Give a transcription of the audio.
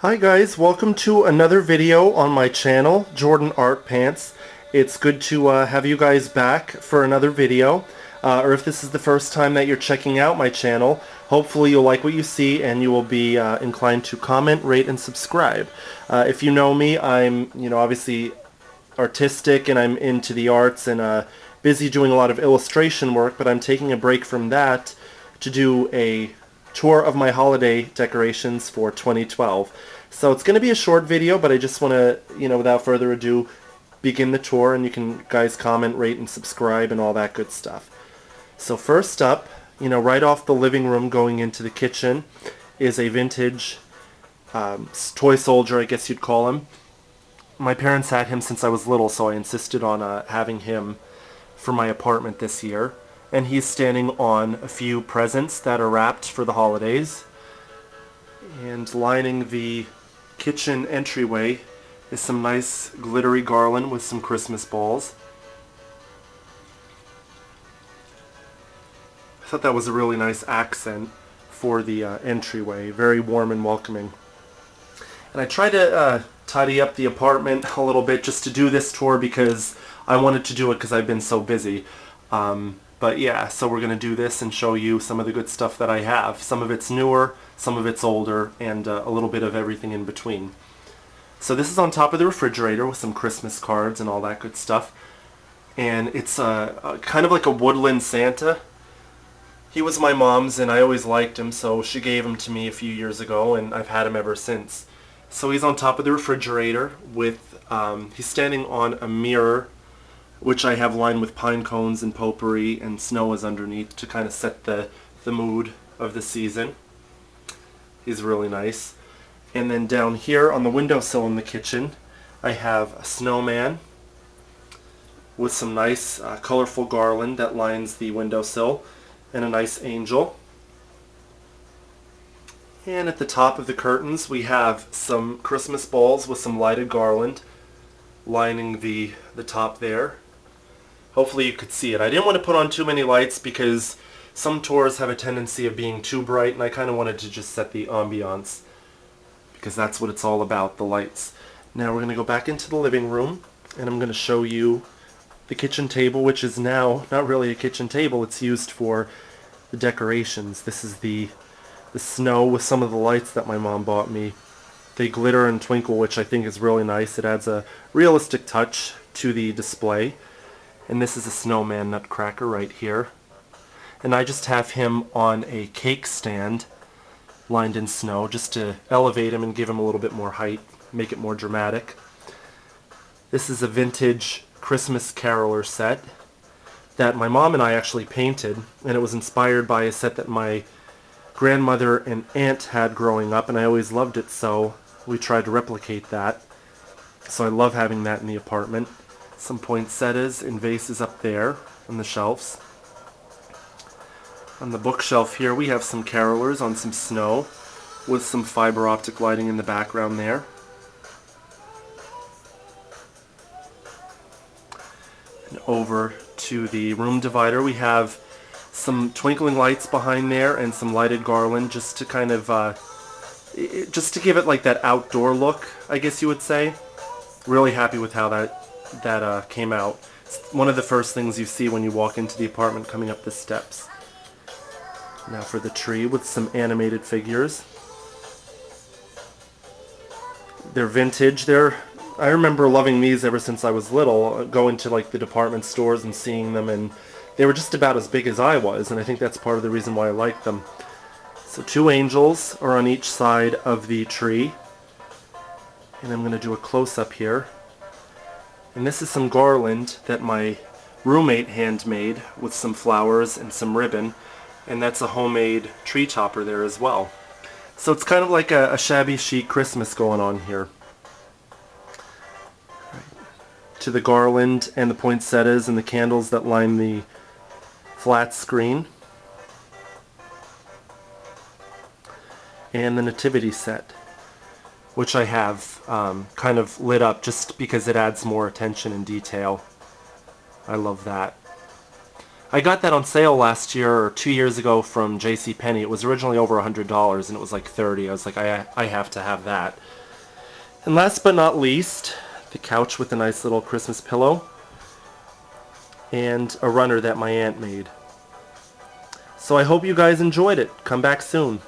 Hi guys, welcome to another video on my channel, Jordan Art Pants. It's good to have you guys back for another video, or if this is the first time that you're checking out my channel, hopefully you'll like what you see and you will be inclined to comment, rate, and subscribe. If you know me, I'm obviously artistic and I'm into the arts and busy doing a lot of illustration work, but I'm taking a break from that to do a tour of my holiday decorations for 2012. So it's going to be a short video, but I just want to, without further ado, begin the tour, and you can guys comment, rate, and subscribe and all that good stuff. So first up, right off the living room going into the kitchen is a vintage toy soldier, I guess you'd call him. My parents had him since I was little, so I insisted on having him for my apartment this year. And he's standing on a few presents that are wrapped for the holidays. And lining the kitchen entryway is some nice glittery garland with some Christmas balls. I thought that was a really nice accent for the entryway. Very warm and welcoming. And I tried to tidy up the apartment a little bit just to do this tour because I wanted to do it because I've been so busy. But yeah, so we're going to do this and show you some of the good stuff that I have. Some of it's newer, some of it's older, and a little bit of everything in between. So this is on top of the refrigerator with some Christmas cards and all that good stuff. And it's kind of like a woodland Santa. He was my mom's and I always liked him, so she gave him to me a few years ago and I've had him ever since. So he's on top of the refrigerator with, he's standing on a mirror, which I have lined with pine cones and potpourri, and snow is underneath to kind of set the mood of the season. He's really nice. And then down here on the windowsill in the kitchen, I have a snowman with some nice colorful garland that lines the windowsill, and a nice angel. And at the top of the curtains we have some Christmas balls with some lighted garland lining the top there. Hopefully you could see it. I didn't want to put on too many lights because some tours have a tendency of being too bright, and I kind of wanted to just set the ambiance because that's what it's all about, the lights. Now we're going to go back into the living room and I'm going to show you the kitchen table, which is now not really a kitchen table. It's used for the decorations. This is the snow with some of the lights that my mom bought me. They glitter and twinkle, which I think is really nice. It adds a realistic touch to the display. And this is a snowman nutcracker right here. And I just have him on a cake stand lined in snow just to elevate him and give him a little bit more height, make it more dramatic. This is a vintage Christmas caroler set that my mom and I actually painted, and it was inspired by a set that my grandmother and aunt had growing up, and I always loved it, so we tried to replicate that. So I love having that in the apartment. Some poinsettias and vases up there on the shelves. On the bookshelf here we have some carolers on some snow with some fiber optic lighting in the background there. And over to the room divider we have some twinkling lights behind there and some lighted garland just to kind of just to give it like that outdoor look, I guess you would say. Really happy with how that came out. It's one of the first things you see when you walk into the apartment coming up the steps. Now for the tree with some animated figures. They're vintage. I remember loving these ever since I was little, going to like the department stores and seeing them, and they were just about as big as I was, and I think that's part of the reason why I like them. So two angels are on each side of the tree, and I'm going to do a close-up here. And this is some garland that my roommate handmade with some flowers and some ribbon, and that's a homemade tree topper there as well. So it's kind of like a shabby chic Christmas going on here. To the garland and the poinsettias and the candles that line the flat screen. And the nativity set, which I have kind of lit up just because it adds more attention and detail. I love that. I got that on sale last year or 2 years ago from JCPenney. It was originally over $100 and it was like $30. I was like, I have to have that. And last but not least, the couch with a nice little Christmas pillow and a runner that my aunt made. So I hope you guys enjoyed it. Come back soon.